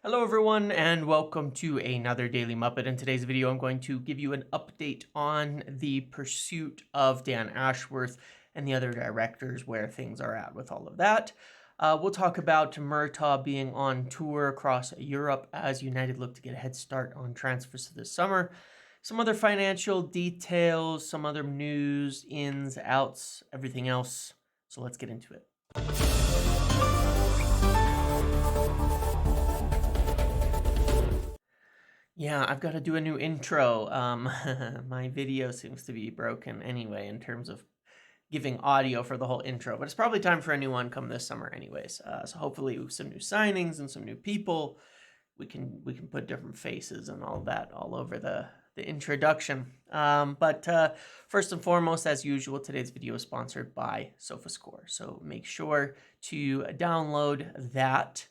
Hello everyone and welcome to another Daily Muppet. In today's video I'm going to give you an update on the pursuit of Dan Ashworth and the other directors, where things are at with all of that. We'll talk about Murtough being on tour across Europe as United look to get a head start on transfers this summer. Some other financial details, some other news, ins, outs, everything else. So let's get into it. Yeah, I've got to do a new intro. My video seems to be broken anyway in terms of giving audio for the whole intro, but it's probably time for a new one come this summer anyways. So hopefully with some new signings and some new people, we can put different faces and all that all over the introduction. But first and foremost, as usual, today's video is sponsored by SofaScore. So make sure to download that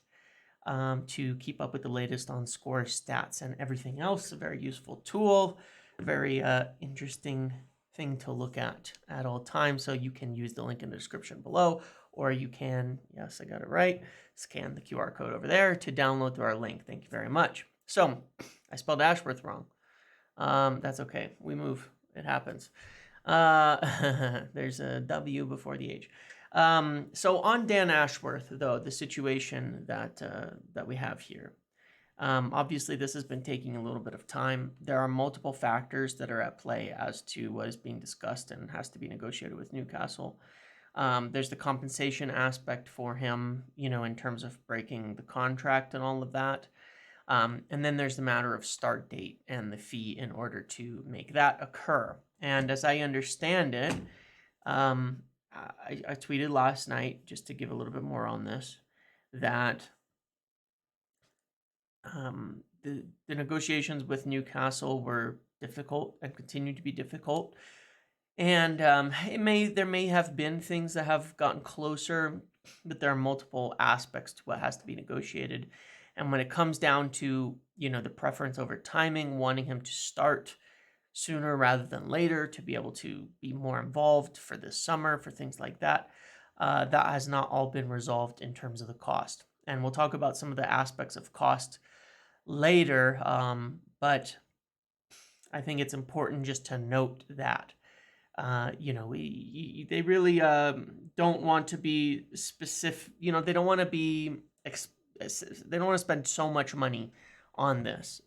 to keep up with the latest on score stats and everything else. A very useful tool, very interesting thing to look at all times. So you can use the link in the description below, or you can, yes, I got it right, scan the QR code over there to download to our link. Thank you very much. So I spelled Ashworth wrong. That's okay. We move. It happens. There's a W before the H. So on Dan Ashworth, though, the situation that we have here, obviously this has been taking a little bit of time. There are multiple factors that are at play as to what is being discussed and has to be negotiated with Newcastle. There's the compensation aspect for him, in terms of breaking the contract and all of that. And then there's the matter of start date and the fee in order to make that occur. And as I understand it, I tweeted last night, just to give a little bit more on this, that the negotiations with Newcastle were difficult and continue to be difficult. And there may have been things that have gotten closer, but there are multiple aspects to what has to be negotiated. And when it comes down to, the preference over timing, wanting him to start sooner rather than later to be able to be more involved for this summer, for things like that, that has not all been resolved in terms of the cost. And we'll talk about some of the aspects of cost later, but I think it's important just to note that they really don't want to be specific. They don't want to be they don't want to spend so much money on this,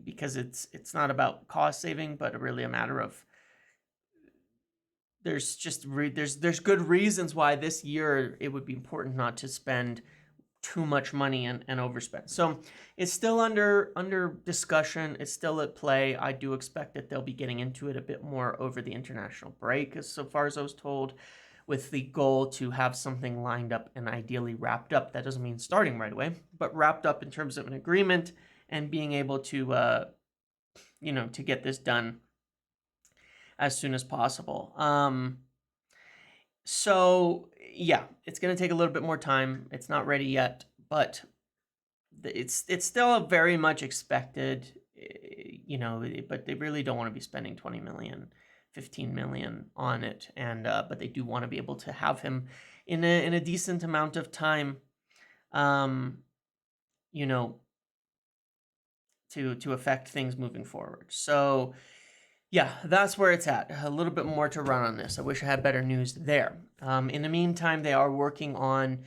because it's not about cost saving, but really a matter of there's good reasons why this year it would be important not to spend too much money and overspend. So it's still under discussion. It's still at play. I do expect that they'll be getting into it a bit more over the international break, as so far as I was told, with the goal to have something lined up and ideally wrapped up. That doesn't mean starting right away, but wrapped up in terms of an agreement and being able to, to get this done as soon as possible. So yeah, it's going to take a little bit more time. It's not ready yet, but it's still very much expected, but they really don't want to be spending 20 million, 15 million on it. And, but they do want to be able to have him in a decent amount of time, to affect things moving forward. So yeah, that's where it's at. A little bit more to run on this. I wish I had better news there. In the meantime, they are working on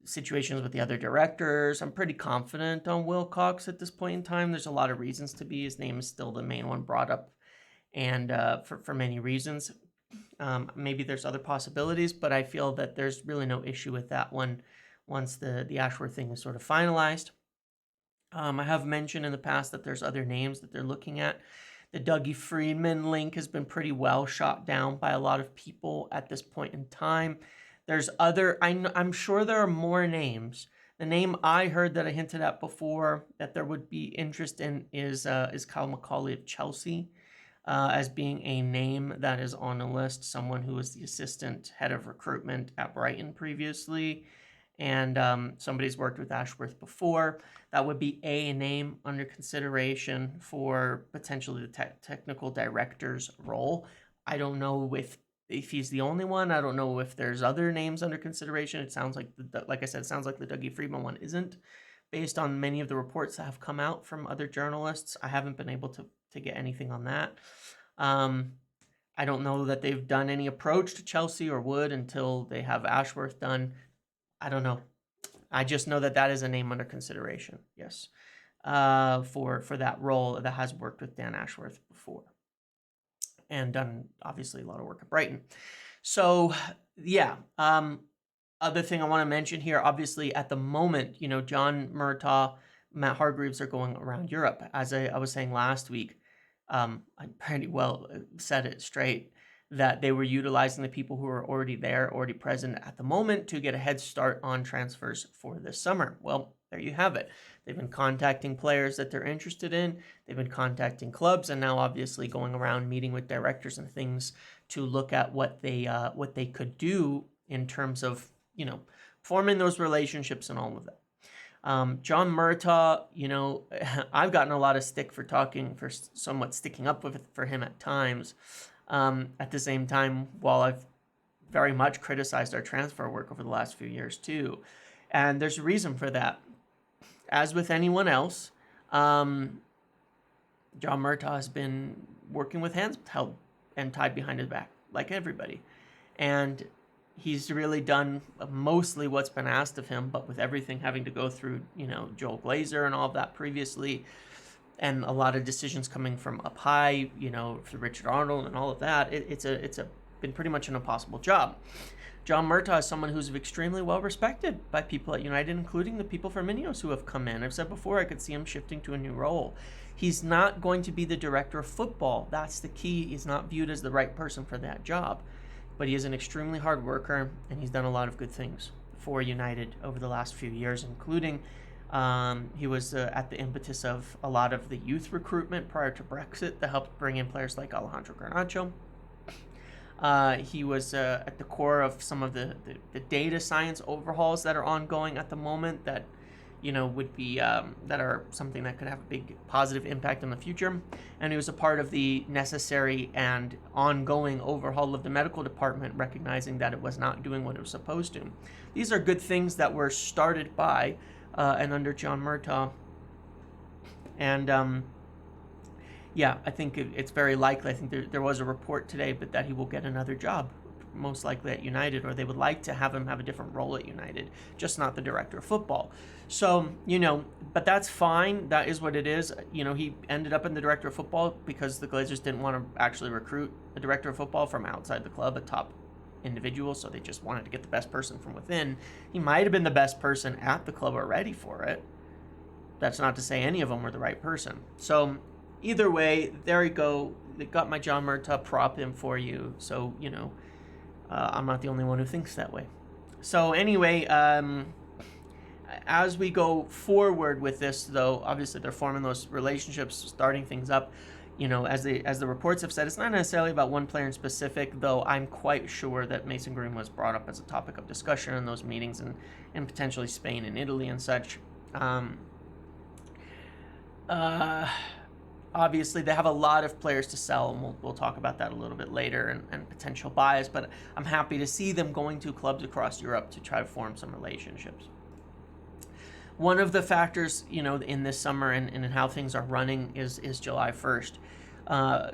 situations with the other directors. I'm pretty confident on Wilcox at this point in time. There's a lot of reasons to be. His name is still the main one brought up, and for many reasons. Maybe there's other possibilities, but I feel that there's really no issue with that one once the Ashworth thing is sort of finalized. I have mentioned in the past that there's other names that they're looking at. The Dougie Freedman link has been pretty well shot down by a lot of people at this point in time. There's I'm sure there are more names. The name I heard that I hinted at before that there would be interest in is Kyle McCauley of Chelsea, as being a name that is on the list. Someone who was the assistant head of recruitment at Brighton previously, and somebody's worked with Ashworth before. That would be a name under consideration for potentially the technical director's role. I don't know if he's the only one. I don't know if there's other names under consideration. It sounds like, like I said, it sounds like the Dougie Freedman one isn't. based on many of the reports that have come out from other journalists. I haven't been able to get anything on that. I don't know that they've done any approach to Chelsea or would until they have Ashworth done. I don't know. I just know that that is a name under consideration, yes, for that role that has worked with Dan Ashworth before and done, obviously, a lot of work at Brighton. So, yeah. Other thing I want to mention here, obviously, at the moment, John Murtough, Matt Hargreaves are going around Europe. As I was saying last week, I pretty well said it straight, that they were utilizing the people who are already there, already present at the moment to get a head start on transfers for this summer. Well, there you have it. They've been contacting players that they're interested in. They've been contacting clubs, and now obviously going around meeting with directors and things to look at what they could do in terms of, forming those relationships and all of that. John Murtough, I've gotten a lot of stick for somewhat sticking up for him at times. At the same time, while I've very much criticized our transfer work over the last few years too. And there's a reason for that. As with anyone else, John Murtough has been working with hands held and tied behind his back, like everybody. And he's really done mostly what's been asked of him, but with everything having to go through, Joel Glazer and all of that previously, and a lot of decisions coming from up high, for Richard Arnold and all of that, it's been pretty much an impossible job. John Murtough is someone who's extremely well respected by people at United, including the people from INEOS who have come in. I've said before, I could see him shifting to a new role. He's not going to be the director of football. That's the key. He's not viewed as the right person for that job. But he is an extremely hard worker, and he's done a lot of good things for United over the last few years, including he was at the impetus of a lot of the youth recruitment prior to Brexit that helped bring in players like Alejandro Garnacho. He was at the core of some of the data science overhauls that are ongoing at the moment that, would be, that are something that could have a big positive impact in the future. And he was a part of the necessary and ongoing overhaul of the medical department, recognizing that it was not doing what it was supposed to. These are good things that were started by and under John Murtough. And I think it's very likely. I think there was a report today, but that he will get another job, most likely at United, or they would like to have him have a different role at United, just not the director of football. So, but that's fine. That is what it is. He ended up in the director of football because the Glazers didn't want to actually recruit a director of football from outside the club, a top individual, so they just wanted to get the best person from within. He might have been the best person at the club already for it. That's not to say any of them were the right person. So either way, there you go. They got my John Murtough prop in for you. So, I'm not the only one who thinks that way. So anyway, as we go forward with this, though, obviously they're forming those relationships, starting things up. As the reports have said, it's not necessarily about one player in specific, though I'm quite sure that Mason Green was brought up as a topic of discussion in those meetings, and potentially Spain and Italy and such. Obviously, they have a lot of players to sell, and we'll talk about that a little bit later, and potential buys, but I'm happy to see them going to clubs across Europe to try to form some relationships. One of the factors, in this summer and in how things are running is July 1st.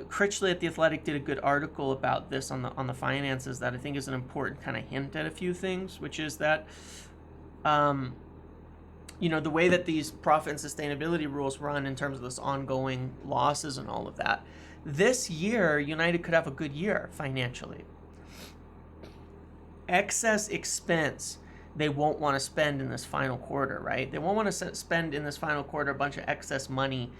Critchley at The Athletic did a good article about this on the finances that I think is an important kind of hint at a few things, which is that the way that these profit and sustainability rules run in terms of this ongoing losses and all of that, this year, United could have a good year financially. Excess expense they won't want to spend in this final quarter, right? They won't want to spend in this final quarter a bunch of excess money,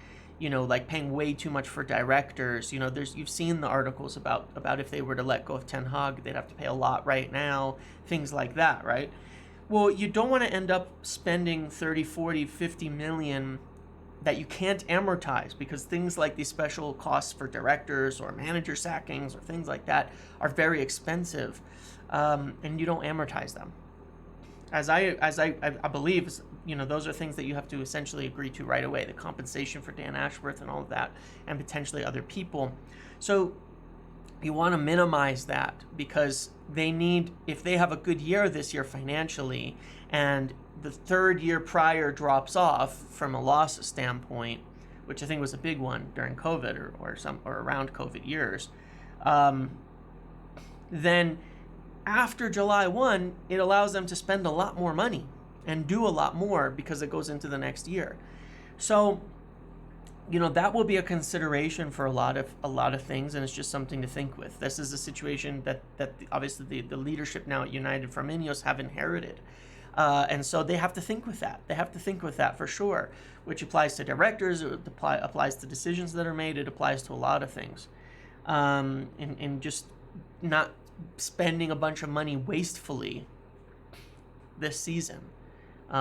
like paying way too much for directors. You've seen the articles about if they were to let go of Ten Hag, they'd have to pay a lot right now, things like that, right? Well, you don't want to end up spending 30, 40, 50 million that you can't amortize, because things like these special costs for directors or manager sackings or things like that are very expensive, and you don't amortize them. As I believe, those are things that you have to essentially agree to right away, the compensation for Dan Ashworth and all of that, and potentially other people. So you want to minimize that, because they need, if they have a good year this year financially, and the third year prior drops off from a loss standpoint, which I think was a big one during COVID or around COVID years, then after July 1, it allows them to spend a lot more money and do a lot more because it goes into the next year. So, that will be a consideration for a lot of things, and it's just something to think with. This is a situation that obviously the leadership now at United from INEOS have inherited. And so they have to think with that. They have to think with that for sure, which applies to directors, it applies to decisions that are made, it applies to a lot of things. And just not spending a bunch of money wastefully this season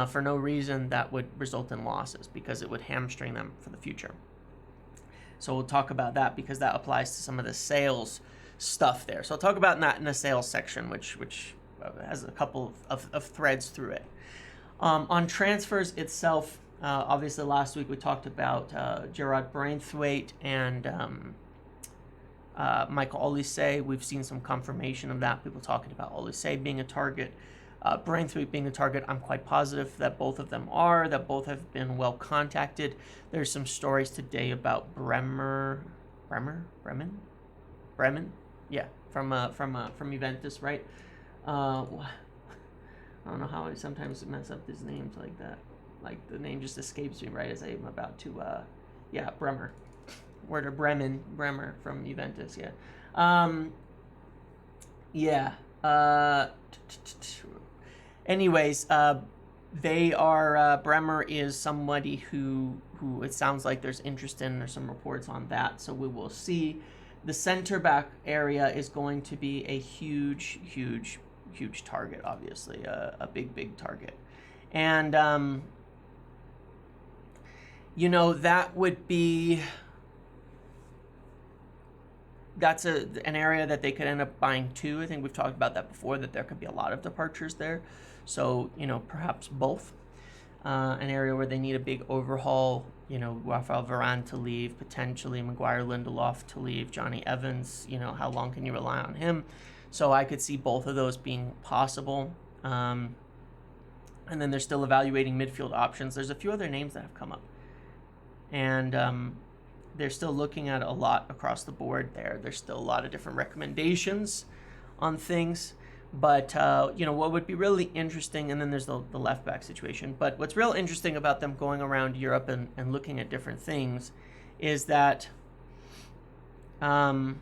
for no reason that would result in losses, because it would hamstring them for the future. So we'll talk about that because that applies to some of the sales stuff there. So I'll talk about that in the sales section, which has a couple of threads through it. On transfers itself, obviously last week we talked about Gerard Braithwaite and Michael Olise. We've seen some confirmation of that, people talking about Olise being a target, Braithwaite being a target. I'm quite positive that both of them are, that both have been well contacted. There's some stories today about Bremen? Yeah, from Juventus, right? I don't know how I sometimes mess up these names like that. Like the name just escapes me right as I'm about to, Bremer. Werder Bremer from Juventus, Anyways, they are, Bremer is somebody who it sounds like there's interest in. There's some reports on that, so we will see. The center back area is going to be a huge target, obviously, a big target. And, that would be, that's an area that they could end up buying too. I think we've talked about that before, that there could be a lot of departures there. So, perhaps both. An area where they need a big overhaul, Rafael Varane to leave, potentially Maguire Lindelof to leave, Johnny Evans, how long can you rely on him? So I could see both of those being possible. And then they're still evaluating midfield options. There's a few other names that have come up. And they're still looking at a lot across the board there. There's still a lot of different recommendations on things. But, what would be really interesting, and then there's the left back situation. But what's real interesting about them going around Europe and looking at different things is that there's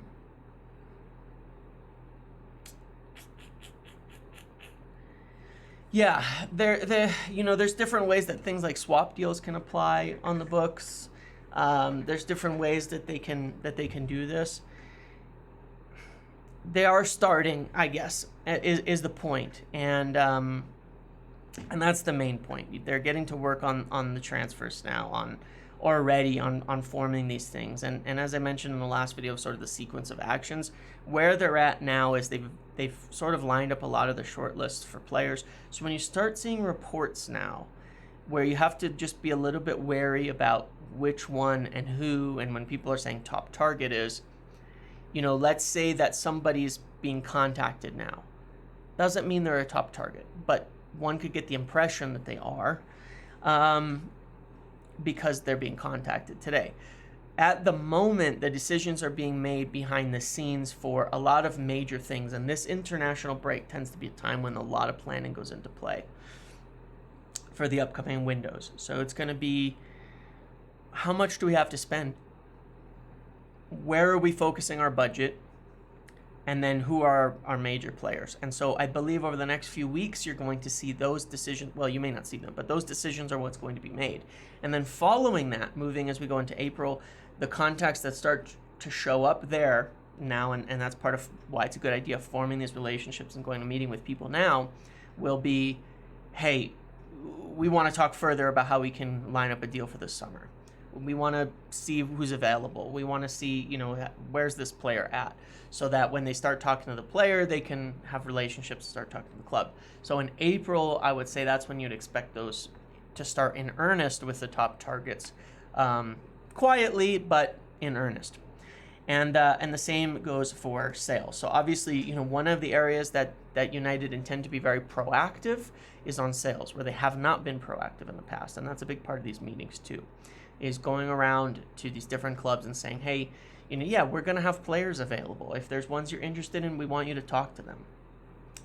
different ways that things like swap deals can apply on the books. There's different ways that they can do this. They are starting, I guess, is the point, and that's the main point. They're getting to work on the transfers now, on forming these things, and as I mentioned in the last video, sort of the sequence of actions. Where they're at now is they've sort of lined up a lot of the short lists for players. So when you start seeing reports now, where you have to just be a little bit wary about which one and who, and when people are saying top target is, let's say that somebody's being contacted now. Doesn't mean they're a top target, but one could get the impression that they are, because they're being contacted today. At the moment, the decisions are being made behind the scenes for a lot of major things, and this international break tends to be a time when a lot of planning goes into play for the upcoming windows. So it's going to be, how much do we have to spend? Where are we focusing our budget? And then who are our major players? And so I believe over the next few weeks, you're going to see those decisions. Well, you may not see them, but those decisions are what's going to be made. And then following that, moving as we go into April, the contacts that start to show up there now, and that's part of why it's a good idea forming these relationships and going to meeting with people now, will be, hey, we want to talk further about how we can line up a deal for this summer. We want to see who's available. We want to see, where's this player at, so that when they start talking to the player, they can have relationships, start talking to the club. So in April, I would say that's when you'd expect those to start in earnest with the top targets, quietly, but in earnest. And the same goes for sales. So obviously, one of the areas that United intend to be very proactive is on sales, where they have not been proactive in the past. And that's a big part of these meetings too, is going around to these different clubs and saying, hey, yeah, we're going to have players available. If there's ones you're interested in, we want you to talk to them.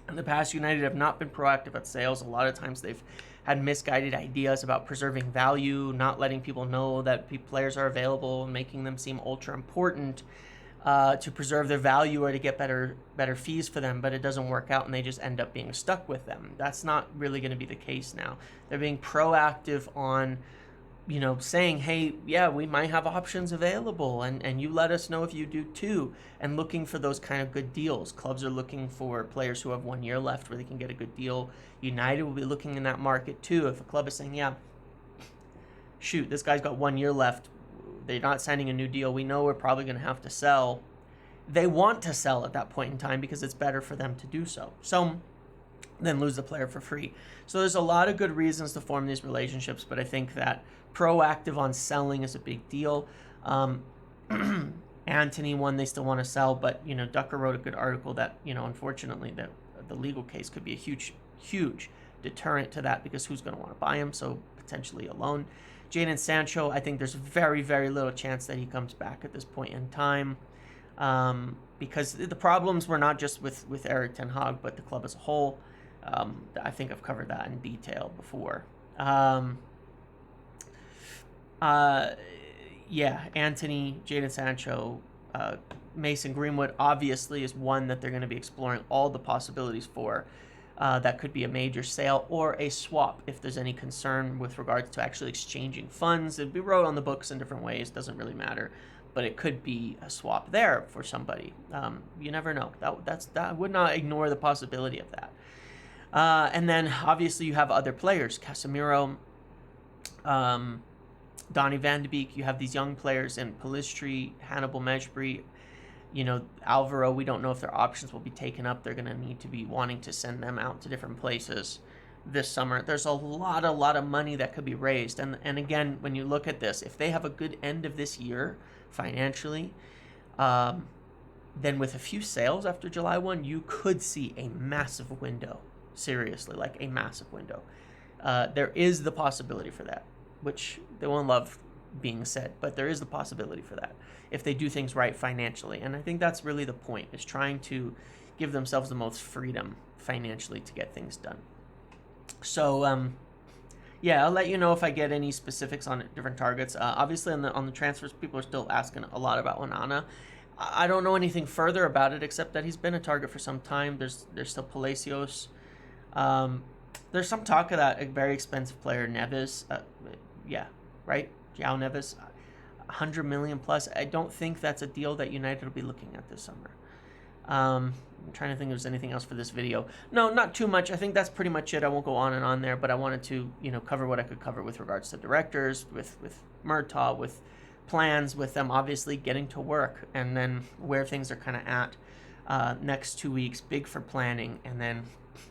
In the past, United have not been proactive at sales. A lot of times they've had misguided ideas about preserving value, not letting people know that players are available, and making them seem ultra important to preserve their value or to get better fees for them, but it doesn't work out and they just end up being stuck with them. That's not really going to be the case now. They're being proactive on saying, hey, yeah, we might have options available, and you let us know if you do too, and looking for those kind of good deals. Clubs are looking for players who have 1 year left where they can get a good deal. United will be looking in that market too. If a club is saying, yeah, shoot, this guy's got 1 year left, they're not signing a new deal, we know we're probably going to have to sell. They want to sell at that point in time because it's better for them to do so. So then lose the player for free. So there's a lot of good reasons to form these relationships, but I think that proactive on selling is a big deal. Anthony, one, they still want to sell, but Ducker wrote a good article that unfortunately the legal case could be a huge deterrent to that, because who's going to want to buy him? So potentially a loan. Jadon Sancho, I think there's very, very little chance that he comes back at this point in time, because the problems were not just with Erik ten Hag, but the club as a whole. I think I've covered that in detail before. Yeah, Anthony, Jadon Sancho, Mason Greenwood obviously is one that they're going to be exploring all the possibilities for. That could be a major sale or a swap if there's any concern with regards to actually exchanging funds. It'd be wrote on the books in different ways, doesn't really matter, but it could be a swap there for somebody. You never know. That I would not ignore the possibility of that. And then obviously you have other players, Casemiro, Donny van de Beek. You have these young players in Pellistri, Hannibal Mejbri, Alvaro. We don't know if their options will be taken up. They're going to need to be wanting to send them out to different places this summer. There's a lot of money that could be raised. And again, when you look at this, if they have a good end of this year financially, then with a few sales after July 1, you could see a massive window. Seriously, like a massive window. There is the possibility for that, which they won't love being said, but there is the possibility for that if they do things right financially. And I think that's really the point, is trying to give themselves the most freedom financially to get things done. So yeah, I'll let you know if I get any specifics on different targets. Obviously on the transfers, people are still asking a lot about Onana. I don't know anything further about it except that he's been a target for some time. There's still Palacios. There's some talk of that very expensive player Neves. Yeah, right? João Neves, 100 million plus. I don't think that's a deal that United will be looking at this summer. I'm trying to think if there's anything else for this video. No, not too much. I think that's pretty much it. I won't go on and on there, but I wanted to, cover what I could cover with regards to directors, with Murtough, with plans, with them obviously getting to work, and then where things are kind of at. Next 2 weeks, big for planning, and then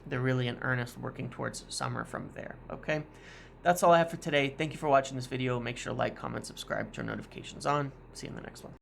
they're really in earnest working towards summer from there. Okay, that's all I have for today. Thank you for watching this video. Make sure to like, comment, subscribe, turn notifications on. See you in the next one.